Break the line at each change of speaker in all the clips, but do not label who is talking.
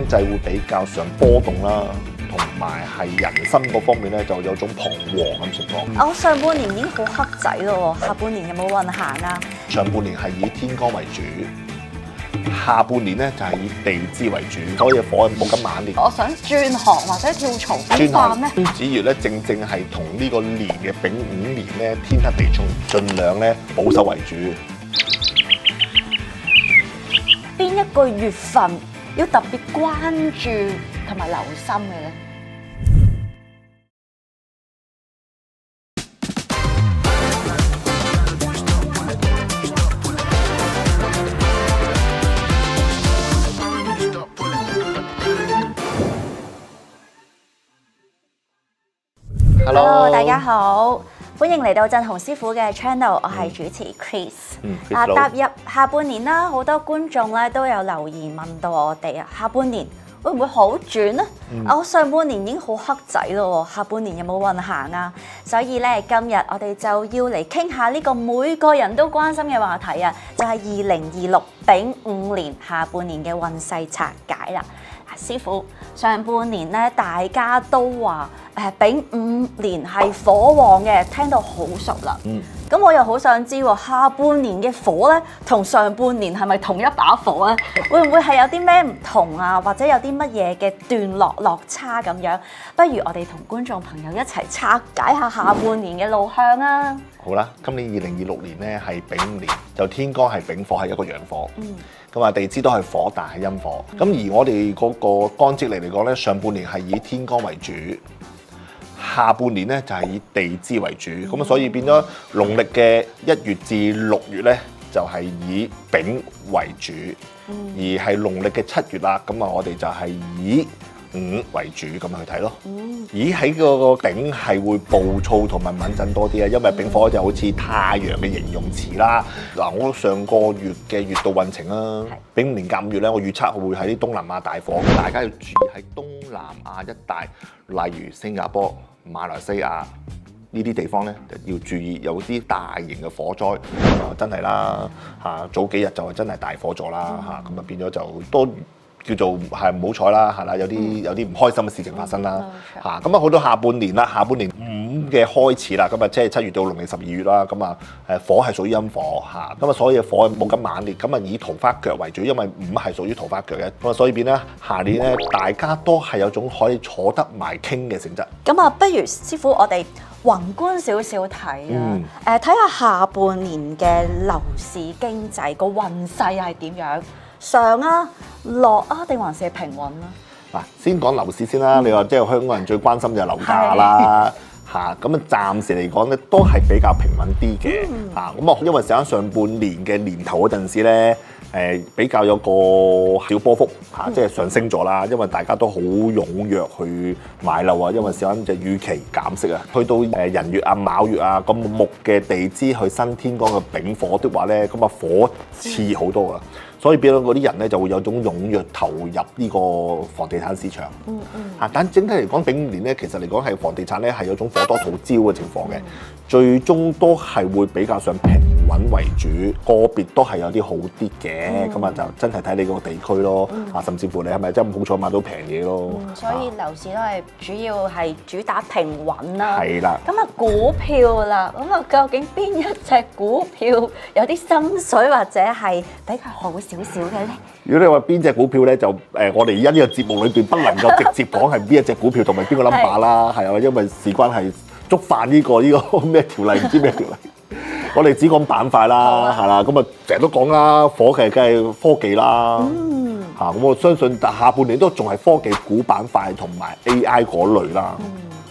經濟會比較上波動啦，同埋係人生嗰方面咧就有種彷徨咁情況。
我上半年已經好黑仔咯，下半年有冇運行啊？
上半年係以天干為主，下半年咧就係以地支為主，所以火冇咁猛烈。
我想轉行或者跳槽點辦咧？
轉子月咧正係同呢個年嘅丙午年咧天克地沖，盡量咧保守為主。
邊一個月份要特別關注同埋留心嘅咧？Hello， 大家好，歡迎嚟到振鴻師傅嘅 channel， 我係主持 Chris。踏入下半年啦，好多觀眾咧都有留言問到我哋啊，下半年會唔會好轉呢？我上半年已經好黑仔咯，下半年有冇運行啊？所以咧今日我哋就要嚟傾下呢個每個人都關心嘅話題啊，就係2026丙午年下半年嘅運勢拆解啦。師傅，上半年咧大家都話丙午年係火旺嘅，聽到好熟啦。咁我又好想知喎，下半年嘅火咧同上半年係咪同一把火咧？會唔會係有啲咩唔同啊？或者有啲乜嘢嘅段落差咁樣？不如我哋同觀眾朋友一齊拆解下下半年嘅路向啊！
好啦，今年2026年咧係丙午年，就天干係丙火，係一個陽火。咁啊，地支都係火，但係陰火。咁而我哋嗰個干支嚟講咧，上半年係以天干為主，下半年咧就係以地支為主。咁所以變咗農曆嘅1月至6月咧，就係以丙為主，而係農曆嘅7月啦。咁啊，我哋就係以午為主咁去睇咯。咦，喺個丙係會暴躁同埋敏感多啲啊，因為丙火就好似太陽嘅形容詞啦。嗱，我上個月嘅月度運程啦，丙午年甲午月咧，我預測會喺啲東南亞大火，大家要注意喺東南亞一帶，例如新加坡、馬來西亞呢啲地方咧，就要注意有啲大型嘅火災。真係啦嚇，早幾日就係真係大火咗啦嚇，咁啊變咗就多。叫做係唔好彩啦，係啦，有啲唔開心嘅事情發生啦，嚇咁啊，好到下半年啦，下半年午嘅開始啦，咁啊即係7月到農曆12月啦，咁啊火係屬於陰火嚇，咁啊所以火冇咁猛烈，咁啊以桃花腳為主，因為午係屬於桃花腳嘅，咁啊所以變咧下年咧大家都係有種可以坐得埋傾嘅性質。咁啊，
不如師傅我哋宏觀少少睇啊，睇下下半年嘅樓市經濟個運勢係點樣？上啊、落啊，定還是平穩啊？
嗱，先講樓市先啦。你話即係香港人最關心就係樓價啦，嚇咁啊，暫時嚟講咧都係比較平穩啲嘅，嚇咁啊，因為上半年嘅年頭嗰陣時咧，比較有個小波幅嚇，即係上升咗啦。因為大家都好踴躍去買樓啊，因為上就預期減息啊。去到寅月啊、卯月啊，咁木嘅地支去新天干嘅丙火的話咧，咁啊火熾好多啊。所以變到嗰啲人咧就會有種踴躍投入呢個房地產市場。但整體嚟講，丙午年咧其實嚟講係房地產咧係有種火多土焦嘅情況嘅，最終都係會比較上平穩為主，個別都係有啲好啲嘅。咁啊就真係睇你個地區咯。甚至乎你係咪真係好彩買到平嘢咯？
所以樓市都係主要係主打平穩啦。
係啦。
咁啊股票啦，咁啊究竟邊一隻股票有啲心水或者係比較好少少嘅咧？
如果你話邊隻股票咧，就我哋而家呢個節目裏邊不能夠直接講係邊一隻股票同埋邊個 number 啦，係啊，因為事關係觸犯呢個咩條例唔知咩條例，我哋只講板塊啦，係啦，咁啊成日都講啦，火嘅梗係科技啦，嚇咁我相信下半年都仲係科技股板塊同埋 AI 嗰類啦。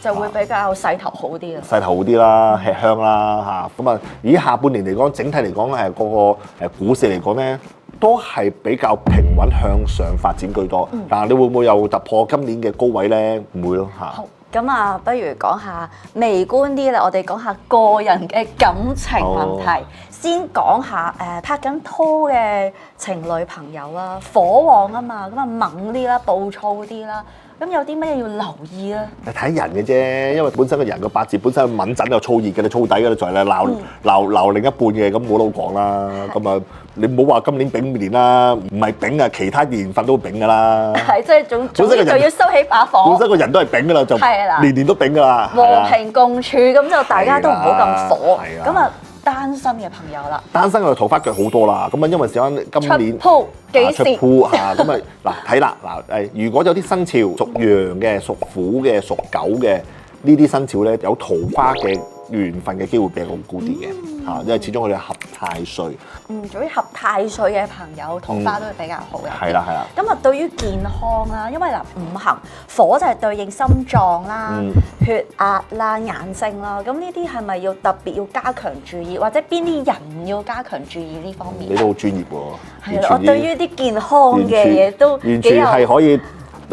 就會比較勢頭好啲啊！
勢頭好啲啦，吃香啦嚇。咁啊，以下半年嚟講，整體嚟講個股市嚟講咧，都係比較平穩向上發展居多。但係你會唔會又突破今年嘅高位咧？唔會咯嚇。
好，咁啊，不如講下微觀啲啦，我哋講下個人嘅感情問題。先講下拍緊拖嘅情侶朋友啦，火旺啊嘛，咁啊猛啲啦，暴躁啲啦。咁有啲乜嘢要留意咧？
你睇人嘅啫，因為本身個人個八字本身敏陣又燥熱嘅，你燥底嘅就係咧鬧另一半嘅，咁冇得好講啦。咁啊，你唔好話今年丙年啦，唔係丙啊，其他年份都丙噶啦。係，
即係總之就要收起把火。
本身個人都係丙噶啦，就年年都丙噶啦。
和平共處，咁就大家都唔好咁火。咁啊，單身嘅朋友啦，
單身嘅桃花腳好多啦。咁啊，因為時間今年
出鋪幾時？
出鋪嚇，咁啊嗱睇啦嗱如果有啲生肖屬羊嘅、屬虎嘅、屬狗嘅呢啲生肖咧，有桃花嘅緣分嘅機會比較高啲嘅嚇，因為始終佢哋合太歲。
屬於合太歲嘅朋友，桃花都會比較好嘅。
係啦。
咁啊，對於健康啦，因為嗱五行火就係對應心臟啦、血壓啦、眼睛啦，咁呢啲係咪要特別要加強注意，或者邊啲人要加強注意呢方面？
你都好專業喎。
係啦，我對於啲健康嘅嘢都
完全係可以。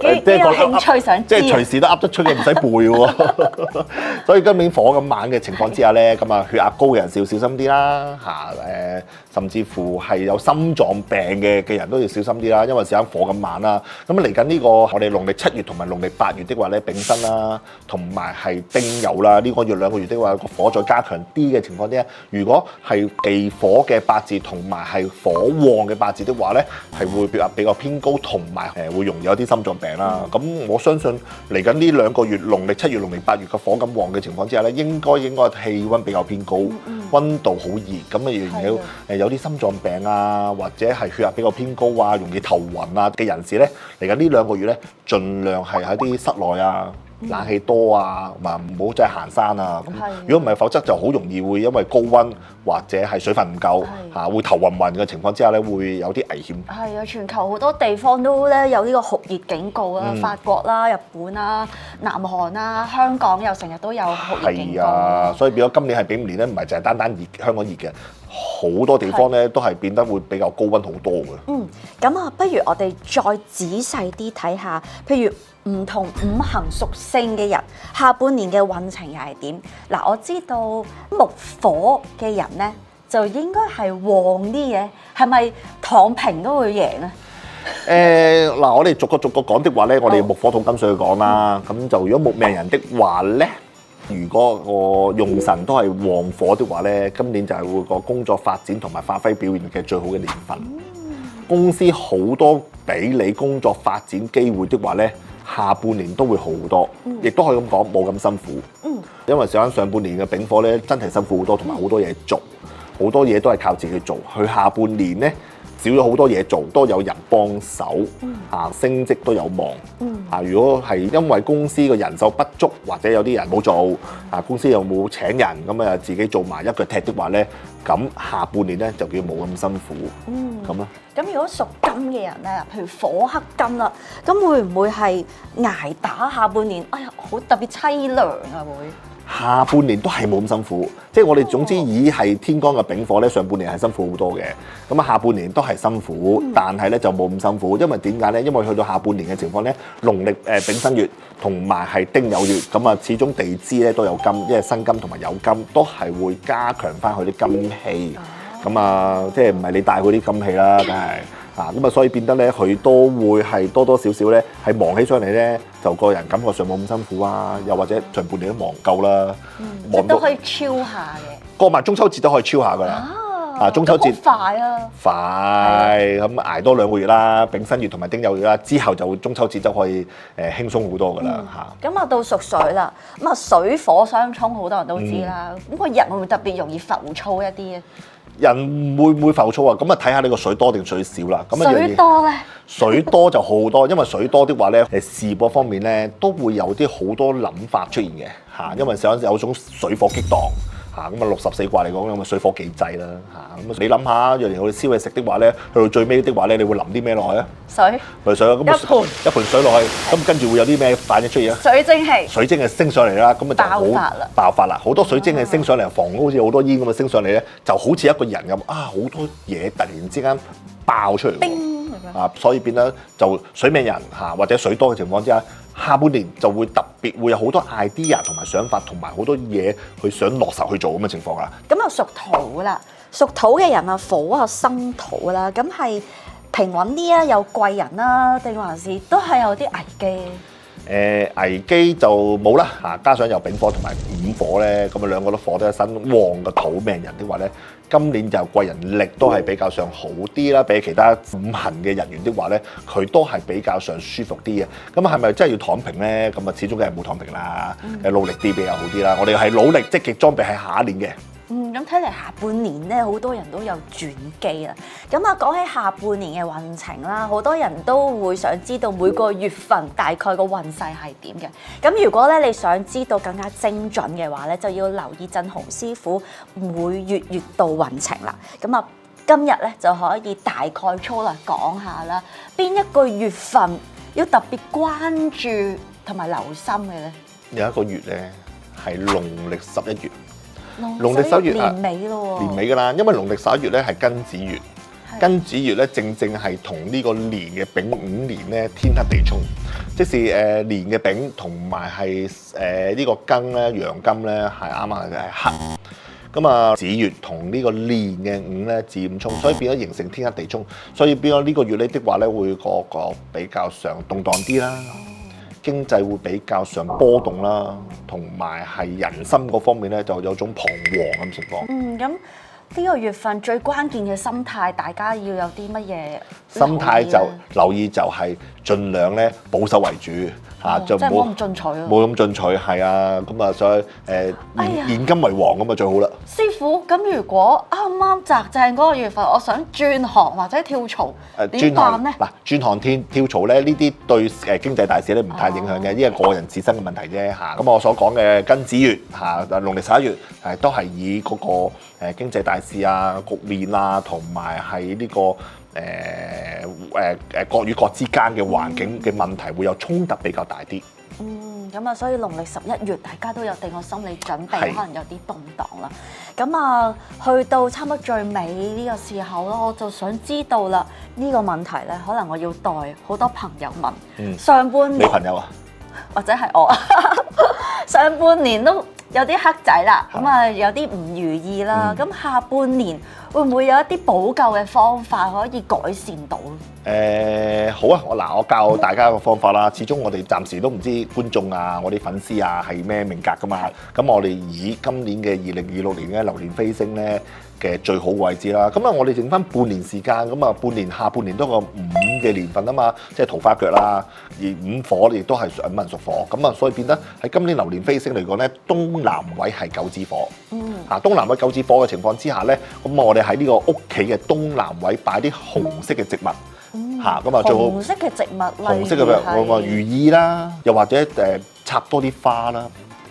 幾有興趣想知，
即係隨時都噏得出嘅，唔使背喎。所以今年火咁猛嘅情況之下咧，咁啊血壓高嘅人要小心啲啦嚇甚至乎係有心臟病嘅人都要小心啲啦，因為時間火咁猛啦。咁嚟緊呢個我哋農曆7月同埋農曆8月的話咧，丙申啦，同埋係丁酉啦，呢個月2個月的話個火再加強啲嘅情況之下，如果係忌火嘅八字同埋係火旺嘅八字的話咧，係會比較偏高，同埋會容易有啲心臟病啦。咁我相信嚟緊呢2個月，農曆7月、農曆8月嘅火咁旺嘅情況之下咧，應該氣温比較偏高，温度好熱，咁啊有啲心臟病啊，或者係血壓比較偏高啊，容易頭暈啊嘅人士咧，嚟緊呢2個月咧，盡量係喺啲室內啊。冷氣多啊，唔好真係行山啊。咁如果唔係，否則就好容易會因為高温或者係水分唔夠嚇，會頭暈暈嘅情況之下咧，會有啲危險。係啊，全球好多地方都咧有呢個酷熱警告啦，法國啦、日本啦、南韓啦、香港又成日都有酷熱警告。係啊，所以變咗今年係丙午年咧，唔係淨係單熱香港熱嘅，好多地方咧都係變得會比較高温好多嘅。
咁啊，不如我哋再仔細啲睇下，譬如唔同五行屬性嘅人下半年嘅運程又係點？嗱，我知道木火嘅人咧就應該係旺啲嘅，係咪躺平都會贏咧？
嗱，我哋逐個講的話咧，我哋木火土金水去講啦。咁就如果木命人的話咧，如果個用神都係旺火的話咧，今年就係會個工作發展同埋發揮表現嘅最好嘅年份。公司好多俾你工作發展機會的話咧，下半年都會好多，亦都可以咁講，冇咁辛苦。因為上半年嘅丙火咧，真係辛苦好多，同埋好多嘢做，好多嘢都係靠自己做。佢下半年咧少咗好多嘢做，都有人幫手，升職都有望。如果係因為公司嘅人手不足，或者有啲人冇做，公司又冇請人，咁啊自己做埋一腳踢的話咧，咁下半年咧就叫冇咁辛苦。咁啦。
咁如果屬金嘅人咧，譬如火克金啦，咁會唔會係捱打下半年？哎呀，好特別凄涼啊！會
下半年都係冇咁辛苦，即係我哋總之以係天干嘅丙火咧，上半年係辛苦好多嘅。咁啊，下半年都係辛苦，但係咧就冇咁辛苦，因為點解咧？因為去到下半年嘅情況咧，農曆丙申月同埋係丁酉月，咁啊始終地支咧都有金，因為辛金同埋酉金都係會加強翻佢啲金氣。咁啊，即係唔係你帶嗰啲金氣啦，梗係咁啊，所以變得咧，佢都會係多多少少咧，係忙起上嚟咧，就個人感覺上冇咁辛苦啊，又或者上半年都忙夠啦，
忙都可以超下嘅。
過埋中秋節都可以超下噶啦，中秋節
快啊！
快咁捱多2個月啦，丙申月同埋丁酉月啦，之後就中秋節就可以輕鬆好多噶啦嚇。
咁啊到屬水啦，咁啊水火相沖，好多人都知啦。咁個人會唔會特別容易浮躁一啲咧？
人會唔會浮躁啊？咁啊睇下你個水多定水少啦。咁
水多咧，
水多就好多，因為水多的話咧，事業方面咧都會有啲好多諗法出現嘅嚇。因為有種水火激盪嚇，咁啊64卦嚟講咁啊水火既濟啦嚇。咁你諗下，若然我哋燒嘢食的話咧，去到最尾的話咧，你會淋啲咩落去啊？水咁一盤水落去，咁跟住會有啲咩反應出現啊？水蒸氣升上嚟啦，咁啊就好爆發啦！好多水蒸氣升上嚟，房屋好似好多煙咁啊升上嚟咧，就好似一個人咁好多嘢突然之間爆出嚟所以變得就水命人或者水多嘅情況之下，下半年就會特別會有好多 idea 同埋想法，同埋好多嘢去想落實去做咁嘅情況啦。
咁啊屬土啦，屬土嘅人啊火啊生土啦，咁係平穩啲啊，有貴人啦，定還是都係有啲危機？
危機就冇啦嚇，加上有丙火同埋午火咧，咁啊兩個都火得一身旺嘅土命人的話咧，今年就貴人力都係比較上好啲啦，比其他五行嘅人員的話咧，佢都係比較上舒服啲嘅。咁係咪真係要躺平咧？咁啊始終梗係冇躺平啦，努力啲比較好啲啦。我哋係努力積極裝備喺下一年嘅。
咁睇嚟下半年咧，好多人都有轉機啦。咁啊，講起下半年嘅運程啦，好多人都會想知道每個月份大概個運勢係點嘅。咁如果咧你想知道更加精準嘅話咧，就要留意震雄師傅每月月度運程啦。咁啊，今日咧就可以大概粗略講下啦，邊一個月份要特別關注同埋留心嘅咧？
有一個月咧係農曆11月。
農曆11月年尾咯喎，
年尾㗎啦，因為農曆11月咧係庚子月，庚子月咧正係同呢個年嘅丙午年咧天克地沖，即是年嘅丙同埋係呢個庚咧陽金咧係啱啱係克，咁啊子月同呢個年嘅午咧子午沖，所以變咗形成天克地沖，所以變咗呢個月咧的話咧會個比較上動盪啲啦。經濟會比較上波動啦，同埋係人心嗰方面咧就有種彷徨咁情況。咁
呢個月份最關鍵嘅心態，大家要有啲乜嘢？
心態就留意就係盡量咧保守為主嚇，就
即係冇咁進取咯。
冇咁進取係啊，咁啊所以現金為王咁啊最好啦。
師傅，咁如果啱啱擲正嗰個月份，我想轉行或者跳槽，點辦咧？
嗱，轉行跳槽咧，呢啲對經濟大市咧唔太影響嘅，因為個人自身嘅問題啫嚇。咁我所講嘅庚子月嚇，農曆11月都係以嗰個經濟大市啊、局面啊，同埋係呢個國與國之間嘅環境嘅問題會有衝突比較大啲。
咁啊，所以農曆11月大家都有定個心理準備，可能有啲動盪啦。咁啊，去到差唔多最尾呢個時候咯，我就想知道啦，呢個問題咧，可能我要代好多朋友問。上半年
你朋友啊，
或者係我上半年都有啲黑仔啦，咁啊有啲唔如意啦。咁下半年會唔會有一啲補救嘅方法可以改善到？
好啊，我教大家一個方法啦。始終我哋暫時都唔知觀眾啊，我啲粉絲啊係咩命格噶嘛。咁我哋以今年嘅2026年嘅流年飛星咧嘅最好位置啦。咁啊，我哋剩翻半年時間，咁啊半年下半年都個午嘅年份啊嘛，即係桃花腳啦。而午火亦都係上文屬火，咁啊，所以變得喺今年流年飛星嚟講咧，東南位係九子火。東南位九子火嘅情況之下咧，咁我哋喺呢個屋企嘅東南位擺啲紅色嘅植物。咁啊，最好
紅色嘅植物，
紅色嘅譬如如意啦，又或者插多啲花啦。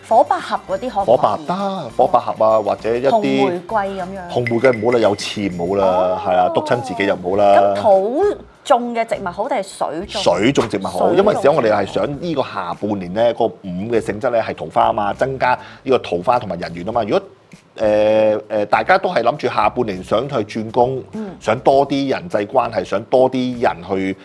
火百合嗰啲可唔可以？
火百合得，火百合啊，或者一啲
紅玫瑰咁樣。
紅玫瑰唔好啦，有刺唔好啦，係啊，篤親自己就唔好啦。
咁土種嘅植物好定係水種？
水種植物好，因為時候我哋係想呢個下半年咧，個午嘅性質咧係桃花啊嘛，增加呢個桃花同埋人緣啊嘛。如果大家都係諗住下半年想去轉工，想多啲人際關係，想多啲人去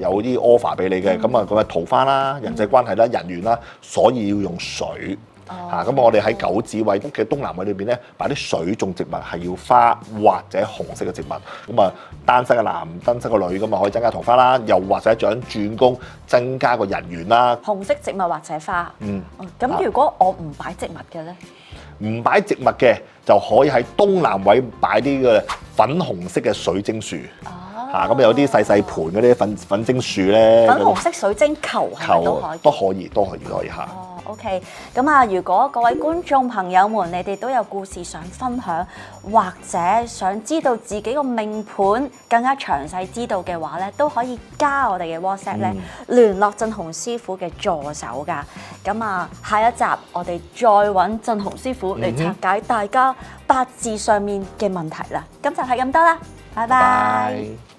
有啲 offer 俾你嘅，咁啊桃花啦、人際關係啦、人緣啦，所以要用水咁我哋喺九子位嘅東南位裏邊咧，擺啲水種植物係要花或者紅色嘅植物，咁啊單身嘅男、單身嘅女咁啊可以增加桃花啦，又或者想轉工增加個人緣啦。
紅色植物或者花。咁如果我唔擺植物嘅咧？
唔擺植物嘅就可以喺東南位擺啲嘅粉紅色嘅水晶樹，咁有啲細細盤嗰啲粉晶樹咧，
粉紅色水晶球都可以嚇。OK， 咁啊，如果各位觀眾朋友們，你哋都有故事想分享，或者想知道自己個命盤更加詳細知道嘅話咧，都可以加我哋嘅 WhatsApp 咧，聯絡震雄師傅嘅助手㗎。咁啊，下一集我哋再揾震雄師傅嚟拆解大家八字上面嘅問題啦。今集係咁多啦，拜拜。